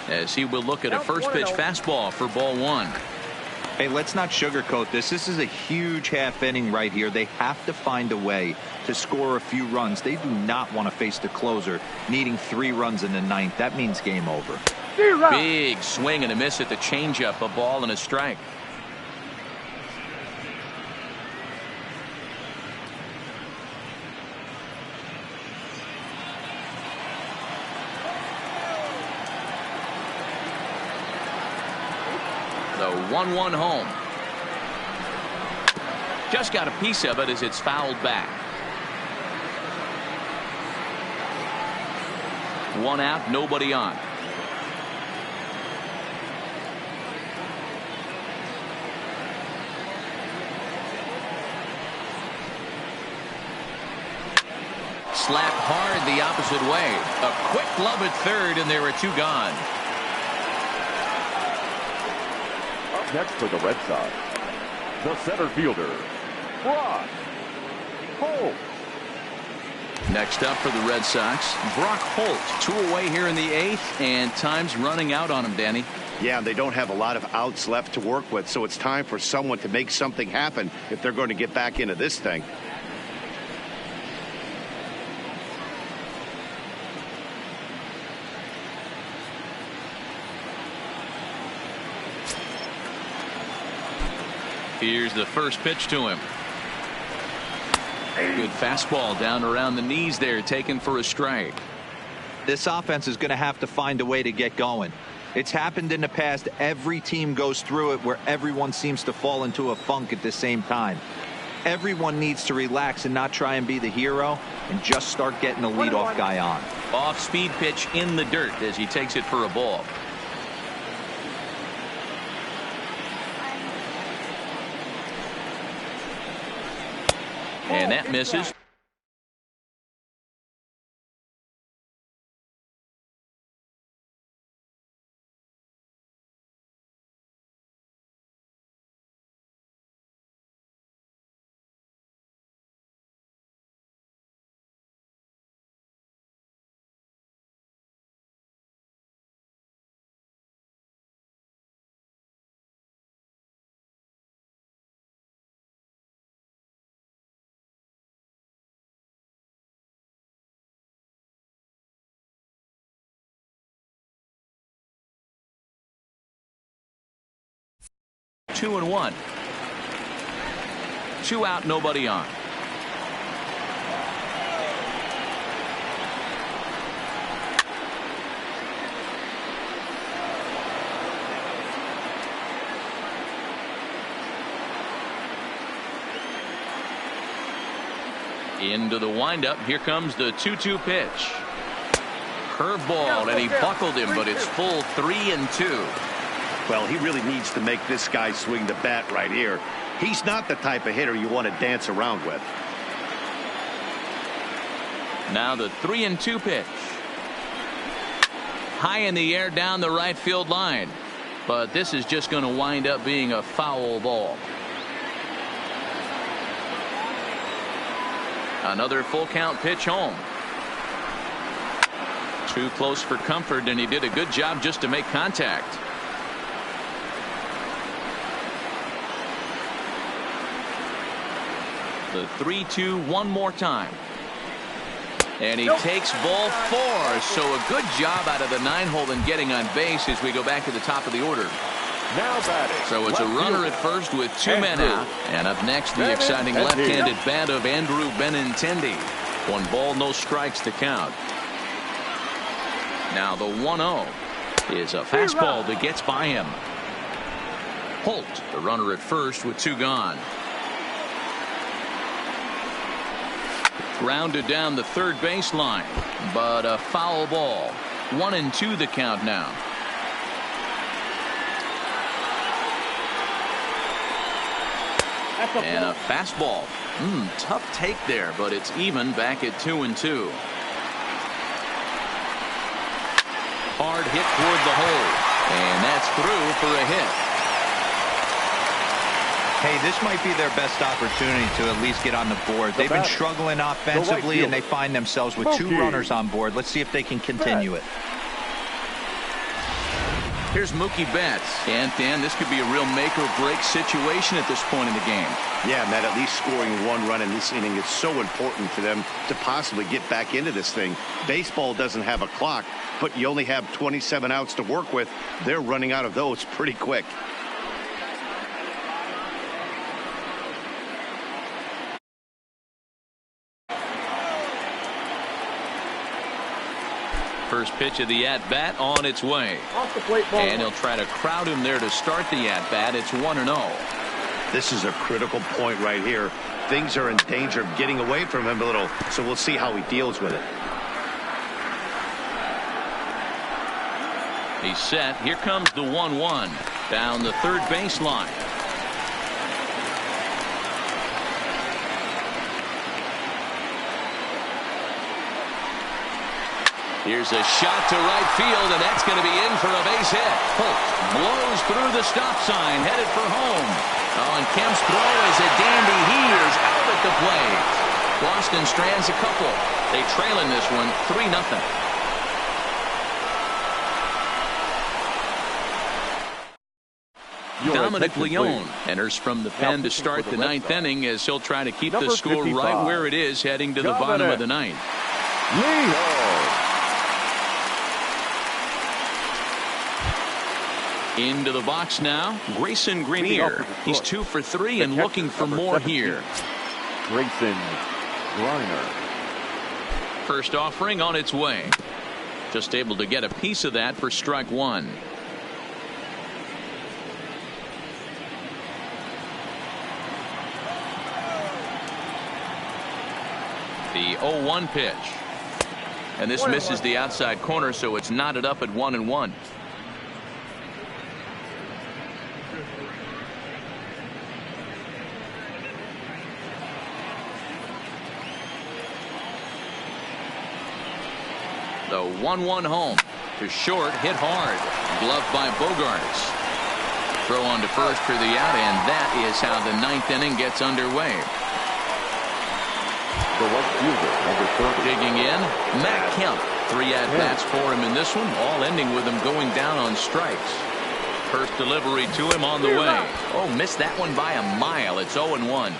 as he will look at a first pitch fastball for ball one. Hey, let's not sugarcoat this. This is a huge half inning right here. They have to find a way to score a few runs. They do not want to face the closer needing 3 runs in the 9th. That means game over. Big swing and a miss at the changeup, a ball and a strike. The 1-1 home. Just got a piece of it as it's fouled back. 1 out, nobody on. Slapped hard the opposite way. A quick glove at third, and there are 2 gone. Up next for the Red Sox, the center fielder, Brock Holt. Next up for the Red Sox, Brock Holt. 2 away here in the 8th, and time's running out on him, Danny. Yeah, they don't have a lot of outs left to work with, so it's time for someone to make something happen if they're going to get back into this thing. Here's the first pitch to him. Good fastball down around the knees there, taken for a strike. This offense is going to have to find a way to get going. It's happened in the past. Every team goes through it where everyone seems to fall into a funk at the same time. Everyone needs to relax and not try and be the hero and just start getting the leadoff guy on. Off-speed pitch in the dirt as he takes it for a ball. And that misses. Two and one. 2 out, nobody on. Into the windup. Here comes the 2-2 pitch. Curveball, and he buckled him, but it's full 3-2. Well, he really needs to make this guy swing the bat right here. He's not the type of hitter you want to dance around with. Now the 3-2 pitch. High in the air down the right field line. But this is just going to wind up being a foul ball. Another full count pitch home. Too close for comfort, and he did a good job just to make contact. The 3-2 one more time. And he takes ball 4. So a good job out of the 9-hole in getting on base as we go back to the top of the order. Now batting. So it's a runner at first with 2 men out. And up next, the exciting left-handed bat of Andrew Benintendi. 1 ball, no strikes to count. Now the 1-0 is a fastball that gets by him. Holt, the runner at first with 2 gone. Grounded down the third baseline, but a foul ball. 1-2 the count now. And a fastball. Tough take there, but it's even back at 2-2. Hard hit toward the hole, and that's through for a hit. Hey, this might be their best opportunity to at least get on the board. They've been struggling offensively, and they find themselves with 2 runners on board. Let's see if they can continue it. Here's Mookie Betts. And, Dan, this could be a real make-or-break situation at this point in the game. Yeah, Matt, at least scoring 1 run in this inning is so important for them to possibly get back into this thing. Baseball doesn't have a clock, but you only have 27 outs to work with. They're running out of those pretty quick. First pitch of the at-bat on its way. Off the plate ball. And he'll try to crowd him there to start the at-bat. It's 1-0. This is a critical point right here. Things are in danger of getting away from him a little, so we'll see how he deals with it. He's set. Here comes the 1-1 down the third baseline. Here's a shot to right field, and that's going to be in for a base hit. Holt blows through the stop sign, headed for home. Oh, and Kemp's throw is a dandy. He is out at the plate. Boston strands a couple. They trail in this one 3-0. Dominic Leone enters from the pen to start the 9th inning as he'll try to keep the score right where it is heading to the bottom of the 9th. Into the box now, Grayson Greenier. He's 2 for 3 and looking for more here. Grayson Liner. First offering on its way. Just able to get a piece of that for strike one. The 0-1 pitch. And this misses the outside corner, so it's knotted up at 1-1. The 1-1 home. To short, hit hard. Gloved by Bogarts. Throw on to first for the out, and that is how the ninth inning gets underway. The left fielder, number 30. Digging in, Matt Kemp. 3 at-bats for him in this one, all ending with him going down on strikes. First delivery to him on the way. Oh, missed that one by a mile. It's 0-1.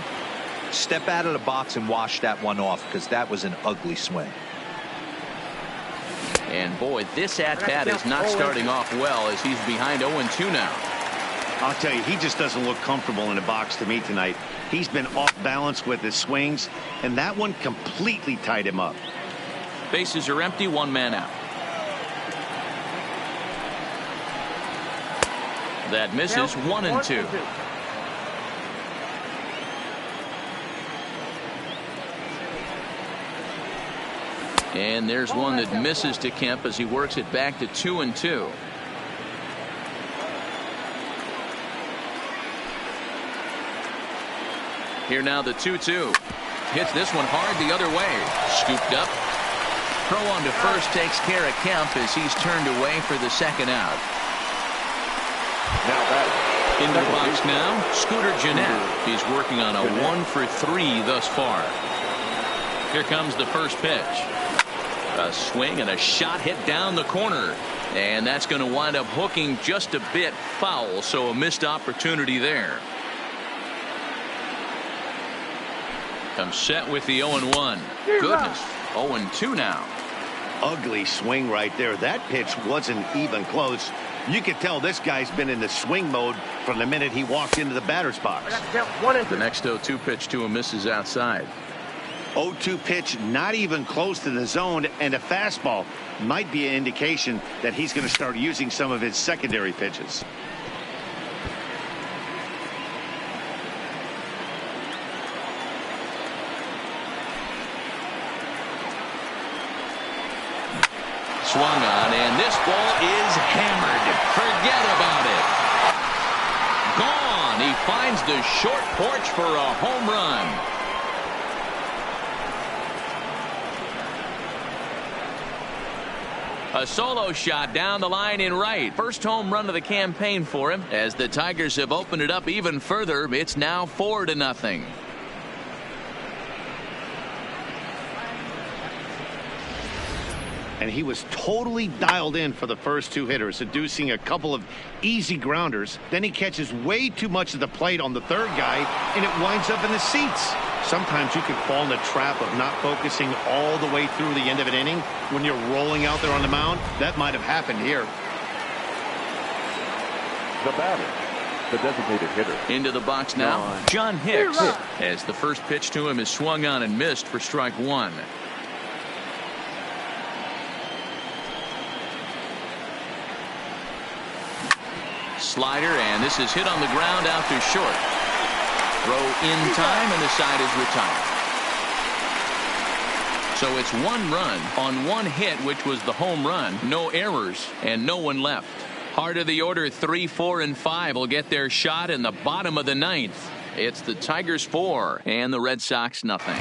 Step out of the box and wash that one off, because that was an ugly swing. And boy, this at-bat is not starting off well as he's behind 0-2 now. I'll tell you, he just doesn't look comfortable in the box to me tonight. He's been off balance with his swings, and that one completely tied him up. Bases are empty, 1 man out. That misses. 1-2. And there's one that misses to Kemp as he works it back to 2-2. Here now the 2-2. Hits this one hard the other way. Scooped up. Throw on to first takes care of Kemp as he's turned away for the second out. Now back. Into the box now, Scooter Gennett. He's working on a 1 for 3 thus far. Here comes the first pitch. A swing and a shot hit down the corner. And that's going to wind up hooking just a bit foul, so a missed opportunity there. Comes set with the 0-1. Goodness, 0-2 now. Ugly swing right there. That pitch wasn't even close. You could tell this guy's been in the swing mode from the minute he walked into the batter's box. The next 0-2 pitch to him misses outside. 0-2 pitch, not even close to the zone, and a fastball might be an indication that he's going to start using some of his secondary pitches. Swung on, and this ball is hammered. Forget about it. Gone. He finds the short porch for a home run. A solo shot down the line in right. First home run of the campaign for him. As the Tigers have opened it up even further, it's now 4-0. And he was totally dialed in for the first 2 hitters, seducing a couple of easy grounders. Then he catches way too much of the plate on the third guy, and it winds up in the seats. Sometimes you can fall in the trap of not focusing all the way through the end of an inning when you're rolling out there on the mound. That might have happened here. The batter, the designated hitter. Into the box now, John Hicks. As the first pitch to him is swung on and missed for strike 1. Slider, and this is hit on the ground out to short. Throw in time, and the side is retired. So it's 1 run on 1 hit, which was the home run. No errors and no one left. Heart of the order, 3, 4, and 5 will get their shot in the bottom of the 9th. It's the Tigers 4 and the Red Sox nothing.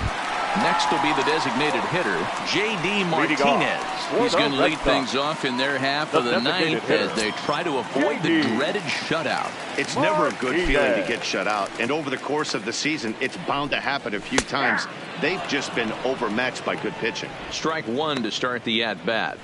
Next will be the designated hitter, J.D. Martinez. He's going to lead things off in their half of the 9th as they try to avoid the dreaded shutout. It's never a good feeling to get shut out, and over the course of the season, it's bound to happen a few times. They've just been overmatched by good pitching. Strike 1 to start the at-bat.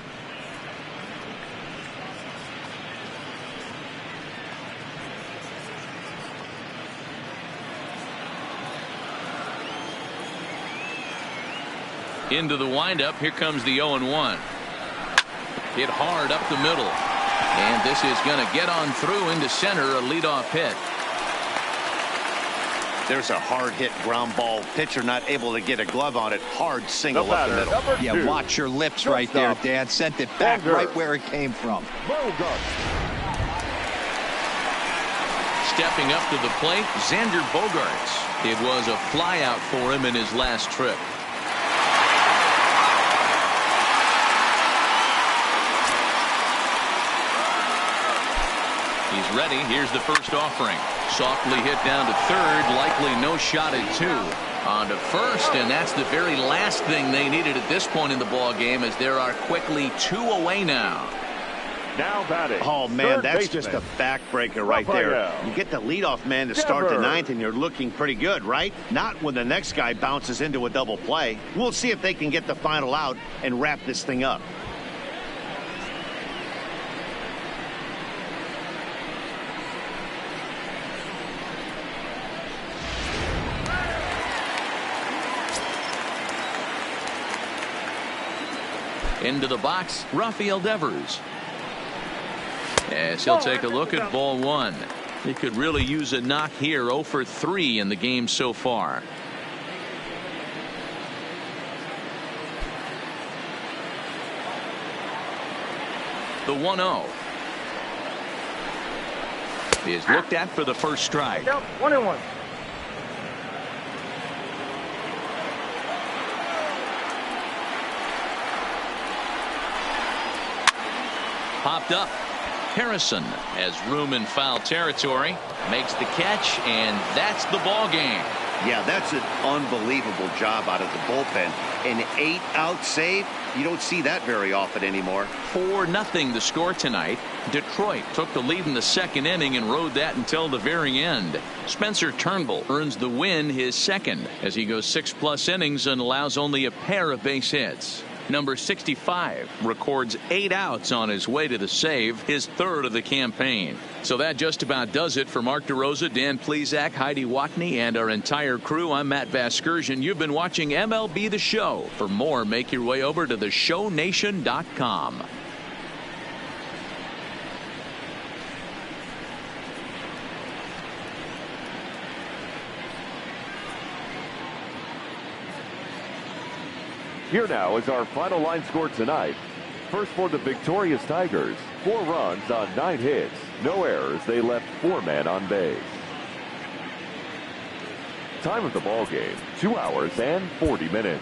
Into the windup. Here comes the 0-1. Hit hard up the middle. And this is going to get on through into center, a leadoff hit. There's a hard hit ground ball. Pitcher not able to get a glove on it. Hard single up the middle. Yeah, watch your lips right there, Dan. Sent it back right where it came from. Stepping up to the plate, Xander Bogaerts. It was a flyout for him in his last trip. He's ready. Here's the first offering. Softly hit down to third. Likely no shot at two. On to first, and that's the very last thing they needed at this point in the ball game, as there are quickly 2 away now. Now batting. Oh, man, that's just a backbreaker right there. You get the leadoff man to start the ninth, and you're looking pretty good, right? Not when the next guy bounces into a double play. We'll see if they can get the final out and wrap this thing up. Into the box, Rafael Devers. As he'll take a look at ball one. He could really use a knock here. 0 for 3 in the game so far. The 1-0 is looked at for the first strike. 1-1. Popped up. Harrison has room in foul territory, makes the catch, and that's the ball game. Yeah, that's an unbelievable job out of the bullpen. An 8-out save, you don't see that very often anymore. 4-0 the score tonight. Detroit took the lead in the second inning and rode that until the very end. Spencer Turnbull earns the win, his second, as he goes 6+ innings and allows only a pair of base hits. Number 65 records 8 outs on his way to the save, his third of the campaign. So that just about does it for Mark DeRosa, Dan Plesac, Heidi Watney, and our entire crew. I'm Matt Vasgersian. You've been watching MLB The Show. For more, make your way over to theshownation.com. Here now is our final line score tonight. First for the victorious Tigers, 4 runs on 9 hits, no errors. They left 4 men on base. Time of the ball game, 2 hours and 40 minutes.